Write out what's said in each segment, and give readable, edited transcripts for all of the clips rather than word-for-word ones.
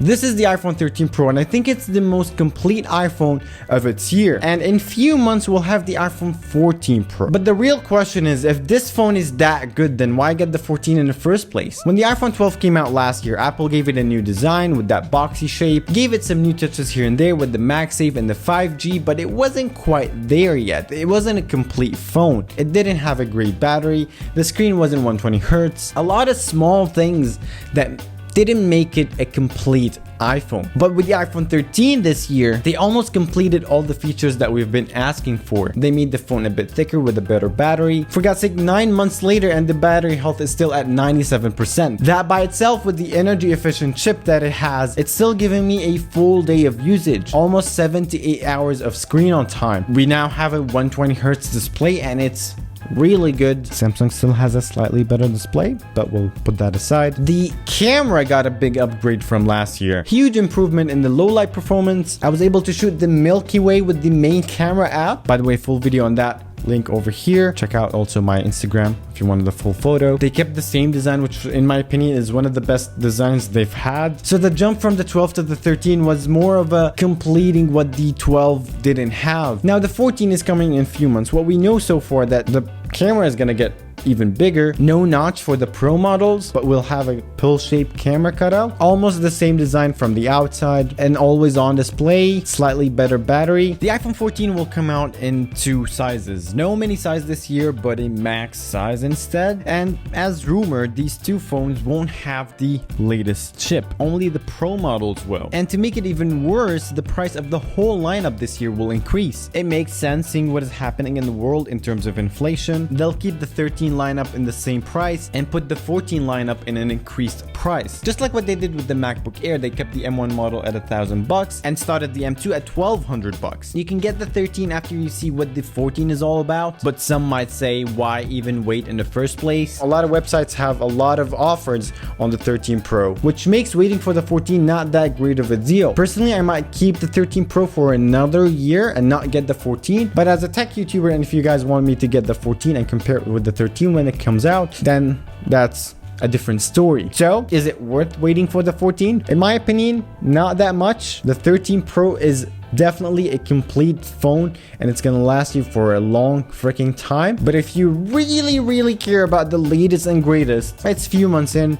This is the iPhone 13 Pro, and I think it's the most complete iPhone of its year. And in few months, we'll have the iPhone 14 Pro. But the real question is, if this phone is that good, then why get the 14 in the first place? When the iPhone 12 came out last year, Apple gave it a new design with that boxy shape, gave it some new touches here and there with the MagSafe and the 5G, but it wasn't quite there yet. It wasn't a complete phone. It didn't have a great battery. The screen wasn't 120 Hz. A lot of small things that didn't make it a complete iPhone. But with the iPhone 13 this year, they almost completed all the features that we've been asking for. They made the phone a bit thicker with a better battery. For God's sake, 9 months later and the battery health is still at 97%. That by itself, with the energy efficient chip that it has, it's still giving me a full day of usage, almost 7 to 8 hours of screen on time. We now have a 120 Hz display and it's really good. Samsung still has a slightly better display, but we'll put that aside. The camera got a big upgrade from last year. Huge improvement in the low light performance. I was able to shoot the Milky Way with the main camera app. By the way, full video on that link over here. Check out also my Instagram if you wanted the full photo. They kept the same design, which in my opinion is one of the best designs they've had. So the jump from the 12 to the 13 was more of a completing what the 12 didn't have. Now the 14 is coming in a few months. What we know so far that the camera is gonna get even bigger. No notch for the Pro models, but we'll have a pill-shaped camera cutout. Almost the same design from the outside. An always-on display, slightly better battery. The iPhone 14 will come out in 2 sizes. No mini size this year, but a max size instead. And as rumored, these 2 phones won't have the latest chip. Only the Pro models will. And to make it even worse, the price of the whole lineup this year will increase. It makes sense seeing what is happening in the world in terms of inflation. They'll keep the 13 lineup in the same price and put the 14 lineup in an increased price. Just like what they did with the MacBook Air, they kept the M1 model at $1,000 and started the M2 at $1,200. You can get the 13 after you see what the 14 is all about, but some might say, why even wait in the first place? A lot of websites have a lot of offers on the 13 Pro, which makes waiting for the 14 not that great of a deal. Personally, I might keep the 13 Pro for another year and not get the 14, but as a tech YouTuber, and if you guys want me to get the 14 and compare it with the 13 when it comes out, then that's a different story. So is it worth waiting for the 14? In my opinion, not that much. The 13 Pro is definitely a complete phone and it's gonna last you for a long freaking time. But if you really care about the latest and greatest, it's a few months in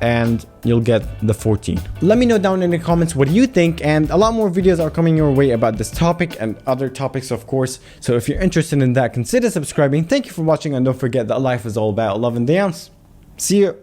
and you'll get the 14. Let me know down in the comments what you think, and a lot more videos are coming your way about this topic and other topics, of course. So if you're interested in that, consider subscribing. Thank you for watching, and don't forget that life is all about love and dance. See you.